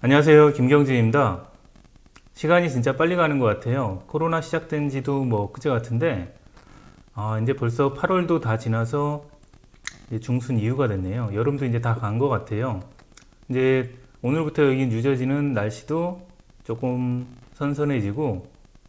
안녕하세요. 김경진입니다. 시간이 진짜 빨리 가는 것 같아요. 코로나 시작된 지도 그제 같은데, 이제 벌써 8월도 다 지나서 이제 중순 이후가 됐네요. 여름도 이제 다 간 것 같아요. 이제 오늘부터 여기 뉴저지는 날씨도 조금 선선해지고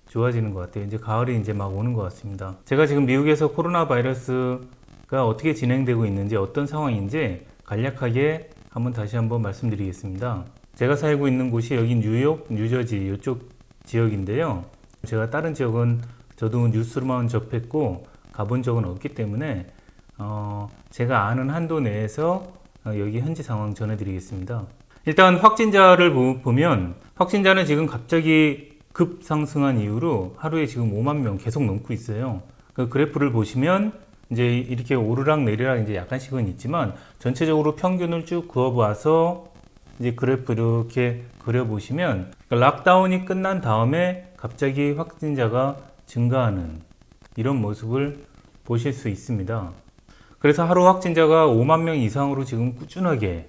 좋아지는 것 같아요. 이제 가을이 이제 막 오는 것 같습니다. 제가 지금 미국에서 코로나 바이러스가 어떻게 진행되고 있는지, 어떤 상황인지 간략하게 다시 한번 말씀드리겠습니다. 제가 살고 있는 곳이 여기 뉴욕, 뉴저지 이쪽 지역인데요. 제가 다른 지역은 저도 뉴스로만 접했고 가본 적은 없기 때문에 제가 아는 한도 내에서 여기 현지 상황 전해드리겠습니다. 일단 확진자를 보면 확진자는 지금 갑자기 급상승한 이후로 하루에 지금 5만 명 계속 넘고 있어요. 그 그래프를 보시면 이제 이렇게 오르락 내리락 이제 약간씩은 있지만 전체적으로 평균을 쭉 그어봐서 이제 그래프 이렇게 그려보시면 락다운이 끝난 다음에 갑자기 확진자가 증가하는 이런 모습을 보실 수 있습니다. 그래서 하루 확진자가 5만 명 이상으로 지금 꾸준하게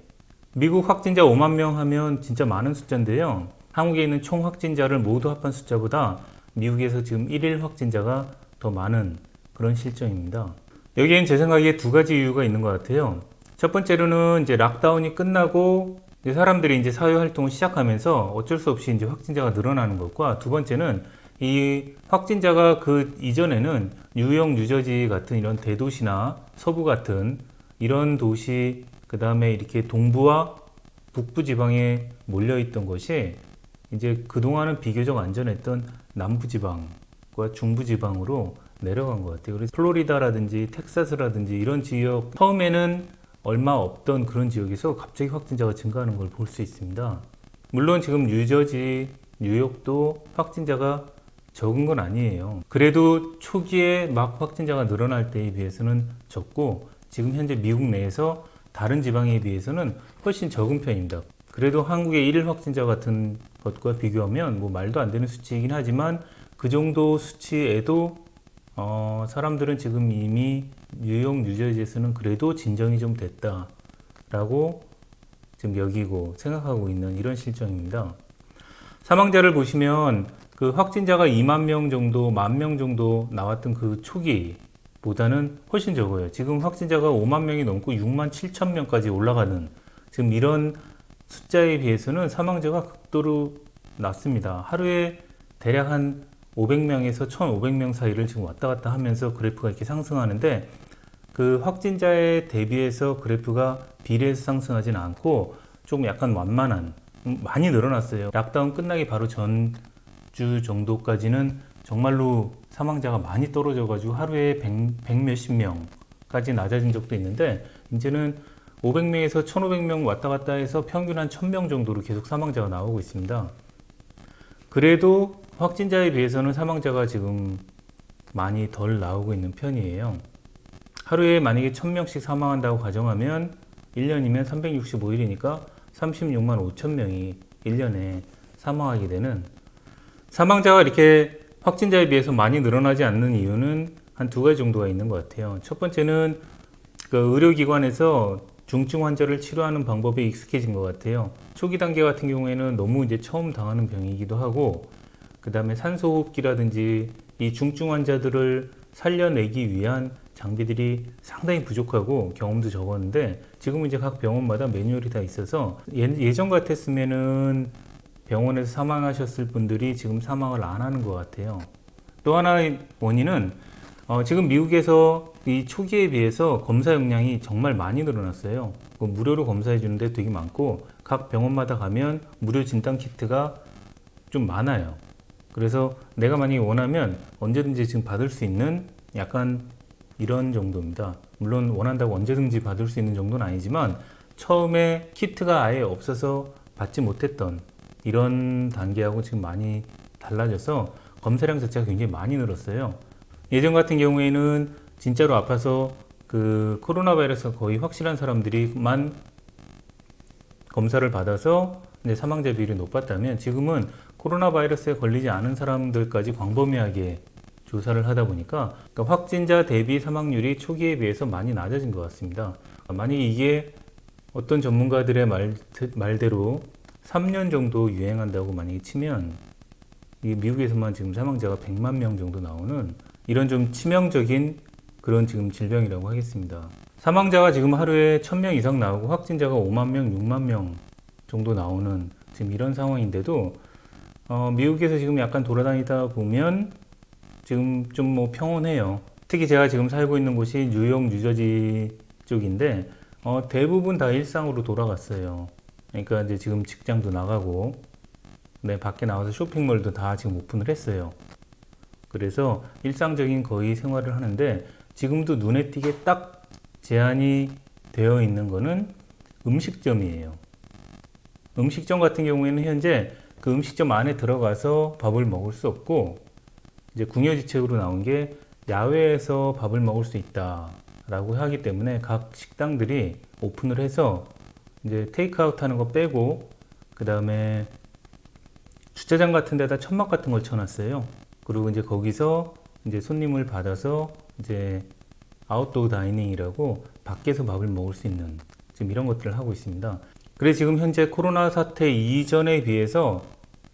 미국 확진자 5만 명 하면 진짜 많은 숫자인데요. 한국에 있는 총 확진자를 모두 합한 숫자보다 미국에서 지금 1일 확진자가 더 많은 그런 실정입니다. 여기엔 제 생각에 두 가지 이유가 있는 것 같아요. 첫 번째로는 이제 락다운이 끝나고 이제 사람들이 이제 사회 활동을 시작하면서 어쩔 수 없이 이제 확진자가 늘어나는 것과 두 번째는 이 확진자가 그 이전에는 뉴욕, 뉴저지 같은 이런 대도시나 서부 같은 이런 도시, 그 다음에 이렇게 동부와 북부 지방에 몰려 있던 것이 이제 그동안은 비교적 안전했던 남부 지방과 중부 지방으로 내려간 것 같아요. 그래서 플로리다라든지 텍사스라든지 이런 지역, 처음에는 얼마 없던 그런 지역에서 갑자기 확진자가 증가하는 걸 볼 수 있습니다. 물론 지금 뉴저지, 뉴욕도 확진자가 적은 건 아니에요. 그래도 초기에 막 확진자가 늘어날 때에 비해서는 적고 지금 현재 미국 내에서 다른 지방에 비해서는 훨씬 적은 편입니다. 그래도 한국의 1일 확진자 같은 것과 비교하면 말도 안 되는 수치이긴 하지만 그 정도 수치에도 사람들은 지금 이미 뉴욕, 뉴저지에서는 그래도 진정이 좀 됐다라고 지금 여기고 생각하고 있는 이런 실정입니다. 사망자를 보시면 그 확진자가 2만 명 정도, 1만 명 정도 나왔던 그 초기보다는 훨씬 적어요. 지금 확진자가 5만 명이 넘고 6만 7천 명까지 올라가는 지금 이런 숫자에 비해서는 사망자가 극도로 낮습니다. 하루에 대략 한 500명에서 1,500명 사이를 지금 왔다 갔다 하면서 그래프가 이렇게 상승하는데 그 확진자에 대비해서 그래프가 비례해서 상승하지는 않고 좀 약간 완만한, 많이 늘어났어요. 락다운 끝나기 바로 전주 정도까지는 정말로 사망자가 많이 떨어져가지고 하루에 100 몇십 명까지 낮아진 적도 있는데 이제는 500명에서 1,500명 왔다 갔다 해서 평균 한 1,000명 정도로 계속 사망자가 나오고 있습니다. 그래도 확진자에 비해서는 사망자가 지금 많이 덜 나오고 있는 편이에요. 하루에 만약에 1,000명씩 사망한다고 가정하면 1년이면 365일이니까 36만 5천 명이 1년에 사망하게 되는, 사망자가 이렇게 확진자에 비해서 많이 늘어나지 않는 이유는 한 두 가지 정도가 있는 것 같아요. 첫 번째는 그 의료기관에서 중증 환자를 치료하는 방법에 익숙해진 것 같아요. 초기 단계 같은 경우에는 너무 이제 처음 당하는 병이기도 하고, 그 다음에 산소호흡기라든지 이 중증 환자들을 살려내기 위한 장비들이 상당히 부족하고 경험도 적었는데 지금은 이제 각 병원마다 매뉴얼이 다 있어서 예전 같았으면은 병원에서 사망하셨을 분들이 지금 사망을 안 하는 것 같아요. 또 하나의 원인은 지금 미국에서 이 초기에 비해서 검사 용량이 정말 많이 늘어났어요. 무료로 검사해 주는데 되게 많고 각 병원마다 가면 무료 진단 키트가 좀 많아요. 그래서 내가 만약에 원하면 언제든지 지금 받을 수 있는 약간 이런 정도입니다. 물론 원한다고 언제든지 받을 수 있는 정도는 아니지만 처음에 키트가 아예 없어서 받지 못했던 이런 단계하고 지금 많이 달라져서 검사량 자체가 굉장히 많이 늘었어요. 예전 같은 경우에는 진짜로 아파서 그 코로나 바이러스가 거의 확실한 사람들이만 검사를 받아서 이제 사망자 비율이 높았다면 지금은 코로나 바이러스에 걸리지 않은 사람들까지 광범위하게 조사를 하다 보니까 그러니까 확진자 대비 사망률이 초기에 비해서 많이 낮아진 것 같습니다. 만약에 이게 어떤 전문가들의 말대로 3년 정도 유행한다고 만약에 치면 이 미국에서만 지금 사망자가 100만 명 정도 나오는 이런 좀 치명적인 그런 지금 질병이라고 하겠습니다. 사망자가 지금 하루에 1000명 이상 나오고 확진자가 5만 명, 6만 명 정도 나오는 지금 이런 상황인데도 미국에서 지금 약간 돌아다니다 보면 지금 좀 뭐 평온해요. 특히 제가 지금 살고 있는 곳이 뉴욕, 뉴저지 쪽인데 대부분 다 일상으로 돌아갔어요. 그러니까 이제 지금 직장도 나가고 네, 밖에 나와서 쇼핑몰도 다 지금 오픈을 했어요. 그래서 일상적인 거의 생활을 하는데 지금도 눈에 띄게 딱 제한이 되어 있는 거는 음식점이에요. 음식점 같은 경우에는 현재 그 음식점 안에 들어가서 밥을 먹을 수 없고 이제 궁여지책으로 나온 게 야외에서 밥을 먹을 수 있다라고 하기 때문에 각 식당들이 오픈을 해서 이제 테이크아웃 하는 거 빼고 그 다음에 주차장 같은 데다 천막 같은 걸 쳐놨어요. 그리고 이제 거기서 이제 손님을 받아서 이제 아웃도어 다이닝이라고 밖에서 밥을 먹을 수 있는 지금 이런 것들을 하고 있습니다. 그래서 지금 현재 코로나 사태 이전에 비해서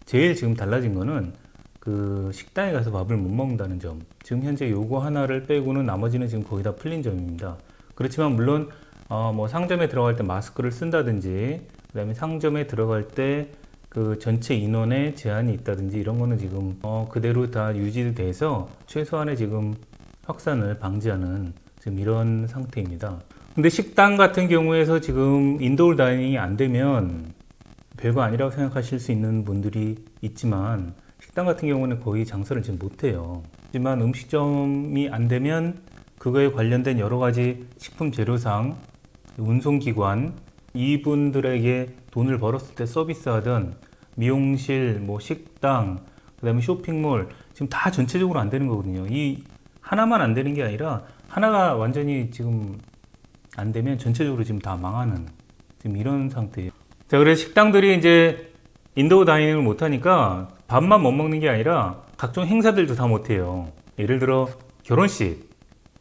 제일 지금 달라진 거는 그 식당에 가서 밥을 못 먹는다는 점. 지금 현재 요거 하나를 빼고는 나머지는 지금 거의 다 풀린 점입니다. 그렇지만 물론 뭐 상점에 들어갈 때 마스크를 쓴다든지 그다음에 상점에 들어갈 때 그 전체 인원에 제한이 있다든지 이런 거는 지금 그대로 다 유지돼서 최소한의 지금 확산을 방지하는 지금 이런 상태입니다. 근데 식당 같은 경우에서 지금 인도어 다이닝이 안 되면 별거 아니라고 생각하실 수 있는 분들이 있지만 식당 같은 경우는 거의 장사를 지금 못해요. 하지만 음식점이 안 되면 그거에 관련된 여러 가지 식품 재료상, 운송기관, 이분들에게 돈을 벌었을 때 서비스하던 미용실, 뭐 식당, 그 다음에 쇼핑몰, 지금 다 전체적으로 안 되는 거거든요. 이 하나만 안 되는 게 아니라 하나가 완전히 지금 안 되면 전체적으로 지금 다 망하는 지금 이런 상태예요. 자, 그래서 식당들이 이제 인도어 다이닝을 못하니까 밥만 못 먹는 게 아니라 각종 행사들도 다 못해요. 예를 들어 결혼식,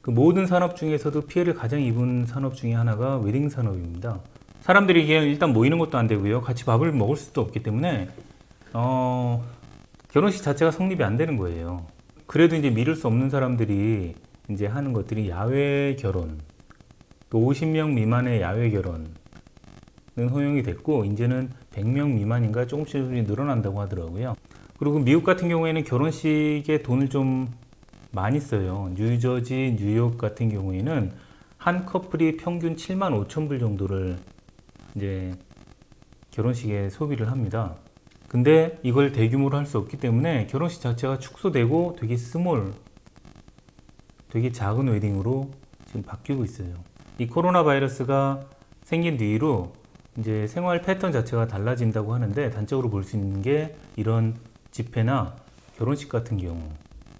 그 모든 산업 중에서도 피해를 가장 입은 산업 중에 하나가 웨딩 산업입니다. 사람들이 그냥 일단 모이는 것도 안 되고요. 같이 밥을 먹을 수도 없기 때문에 결혼식 자체가 성립이 안 되는 거예요. 그래도 이제 미룰 수 없는 사람들이 이제 하는 것들이 야외 결혼, 50명 미만의 야외 결혼은 허용이 됐고 이제는 100명 미만인가 조금씩 늘어난다고 하더라고요. 그리고 미국 같은 경우에는 결혼식에 돈을 좀 많이 써요. 뉴저지, 뉴욕 같은 경우에는 한 커플이 평균 7만 5천 불 정도를 이제 결혼식에 소비를 합니다. 근데 이걸 대규모로 할 수 없기 때문에 결혼식 자체가 축소되고 되게 스몰, 되게 작은 웨딩으로 지금 바뀌고 있어요. 이 코로나 바이러스가 생긴 뒤로 이제 생활 패턴 자체가 달라진다고 하는데 단적으로 볼 수 있는 게 이런 집회나 결혼식 같은 경우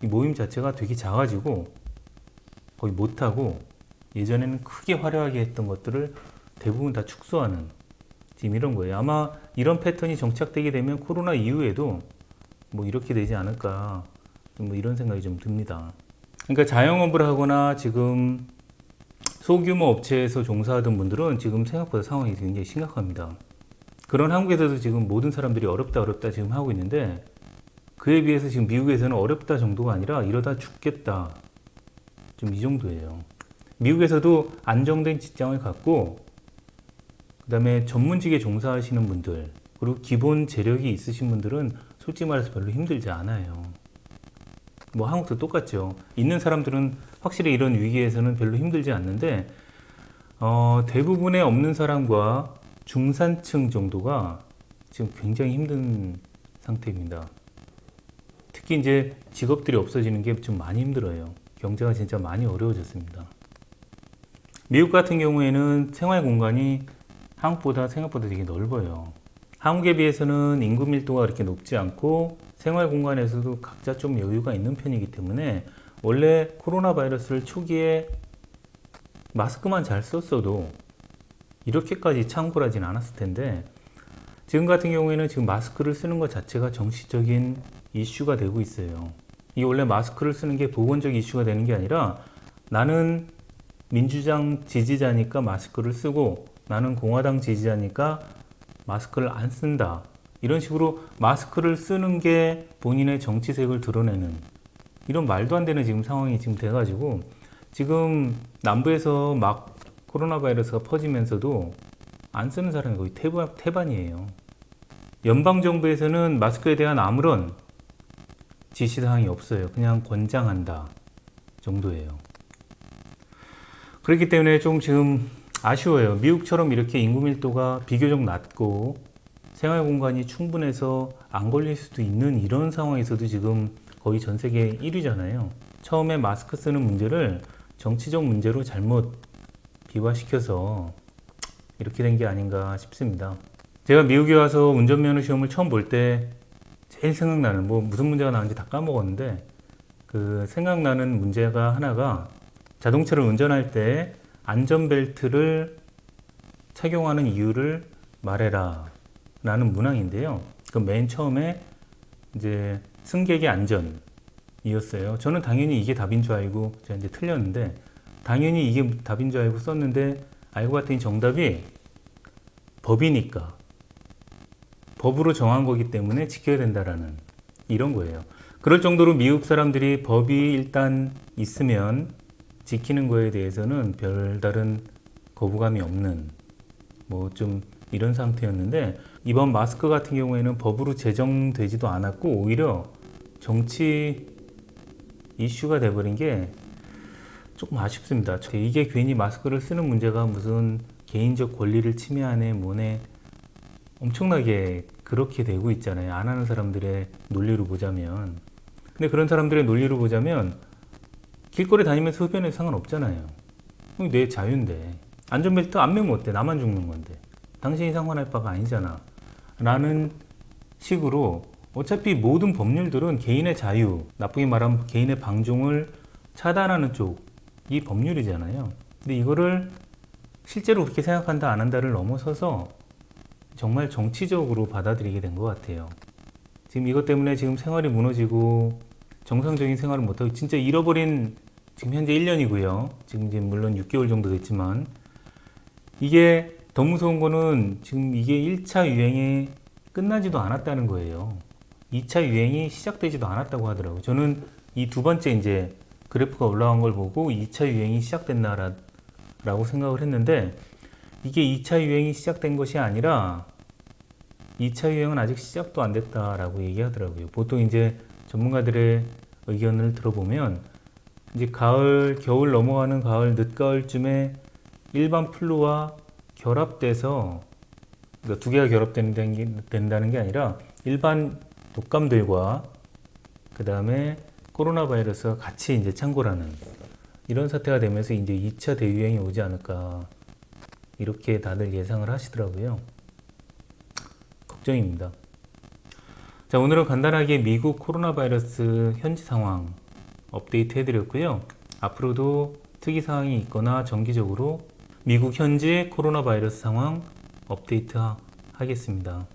이 모임 자체가 되게 작아지고 거의 못하고 예전에는 크게 화려하게 했던 것들을 대부분 다 축소하는 지금 이런 거예요. 아마 이런 패턴이 정착되게 되면 코로나 이후에도 뭐 이렇게 되지 않을까 뭐 이런 생각이 좀 듭니다. 그러니까 자영업을 하거나 지금 소규모 업체에서 종사하던 분들은 지금 생각보다 상황이 굉장히 심각합니다. 그런 한국에서도 지금 모든 사람들이 어렵다 지금 하고 있는데 그에 비해서 지금 미국에서는 어렵다 정도가 아니라 이러다 죽겠다 좀 이 정도예요. 미국에서도 안정된 직장을 갖고 그 다음에 전문직에 종사하시는 분들 그리고 기본 재력이 있으신 분들은 솔직히 말해서 별로 힘들지 않아요. 뭐 한국도 똑같죠. 있는 사람들은 확실히 이런 위기에서는 별로 힘들지 않는데 대부분의 없는 사람과 중산층 정도가 지금 굉장히 힘든 상태입니다. 특히 이제 직업들이 없어지는 게 좀 많이 힘들어요. 경제가 진짜 많이 어려워졌습니다. 미국 같은 경우에는 생활 공간이 한국보다 생각보다 되게 넓어요. 한국에 비해서는 인구 밀도가 그렇게 높지 않고 생활 공간에서도 각자 좀 여유가 있는 편이기 때문에 원래 코로나 바이러스를 초기에 마스크만 잘 썼어도 이렇게까지 창궐하진 않았을 텐데 지금 같은 경우에는 지금 마스크를 쓰는 것 자체가 정치적인 이슈가 되고 있어요. 이게 원래 마스크를 쓰는 게 보건적 이슈가 되는 게 아니라 나는 민주당 지지자니까 마스크를 쓰고 나는 공화당 지지자니까 마스크를 안 쓴다. 이런 식으로 마스크를 쓰는 게 본인의 정치색을 드러내는 이런 말도 안 되는 지금 상황이 지금 돼가지고 지금 남부에서 막 코로나 바이러스가 퍼지면서도 안 쓰는 사람이 거의 태반이에요. 연방정부에서는 마스크에 대한 아무런 지시사항이 없어요. 그냥 권장한다 정도예요. 그렇기 때문에 좀 지금 아쉬워요. 미국처럼 이렇게 인구 밀도가 비교적 낮고 생활 공간이 충분해서 안 걸릴 수도 있는 이런 상황에서도 지금 거의 전 세계 1위잖아요. 처음에 마스크 쓰는 문제를 정치적 문제로 잘못 비화시켜서 이렇게 된 게 아닌가 싶습니다. 제가 미국에 와서 운전면허 시험을 처음 볼 때 제일 생각나는 무슨 문제가 나왔는지 다 까먹었는데 그 생각나는 문제가 하나가 자동차를 운전할 때 안전벨트를 착용하는 이유를 말해라 라는 문항인데요. 그 맨 처음에 이제 승객의 안전이었어요. 저는 당연히 이게 답인 줄 알고 제가 이제 틀렸는데 당연히 이게 답인 줄 알고 썼는데 알고 봤더니 정답이 법이니까 법으로 정한 거기 때문에 지켜야 된다라는 이런 거예요. 그럴 정도로 미국 사람들이 법이 일단 있으면 지키는 거에 대해서는 별다른 거부감이 없는 좀 이런 상태였는데 이번 마스크 같은 경우에는 법으로 제정되지도 않았고 오히려 정치 이슈가 돼버린 게 조금 아쉽습니다. 이게 괜히 마스크를 쓰는 문제가 무슨 개인적 권리를 침해하네 뭐네 엄청나게 그렇게 되고 있잖아요. 안 하는 사람들의 논리로 보자면. 근데 그런 사람들의 논리로 보자면 길거리 다니면서 흡연해도 상관없잖아요. 내 자유인데. 안전벨트 안 매면 어때? 나만 죽는 건데. 당신이 상관할 바가 아니잖아. 라는 식으로 어차피 모든 법률들은 개인의 자유, 나쁘게 말하면 개인의 방종을 차단하는 쪽이 법률이잖아요. 근데 이거를 실제로 그렇게 생각한다 안 한다를 넘어서서 정말 정치적으로 받아들이게 된 것 같아요. 지금 이것 때문에 지금 생활이 무너지고 정상적인 생활을 못하고 진짜 잃어버린 지금 현재 1년이고요. 지금 이제 물론 6개월 정도 됐지만 이게 더 무서운 거는 지금 이게 1차 유행이 끝나지도 않았다는 거예요. 2차 유행이 시작되지도 않았다고 하더라고요. 저는 이 두 번째 이제 그래프가 올라간 걸 보고 2차 유행이 시작됐나라고 생각을 했는데 이게 2차 유행이 시작된 것이 아니라 2차 유행은 아직 시작도 안 됐다라고 얘기하더라고요. 보통 이제 전문가들의 의견을 들어보면 이제 가을, 겨울 넘어가는 가을, 늦가을쯤에 일반 플루와 결합돼서 그러니까 두 개가 결합된다는 게 아니라 일반 독감들과 그 다음에 코로나 바이러스가 같이 이제 창궐하는 이런 사태가 되면서 이제 2차 대유행이 오지 않을까 이렇게 다들 예상을 하시더라고요. 걱정입니다. 자, 오늘은 간단하게 미국 코로나 바이러스 현지 상황 업데이트 해드렸고요. 앞으로도 특이 사항이 있거나 정기적으로 미국 현지 코로나 바이러스 상황 업데이트 하겠습니다.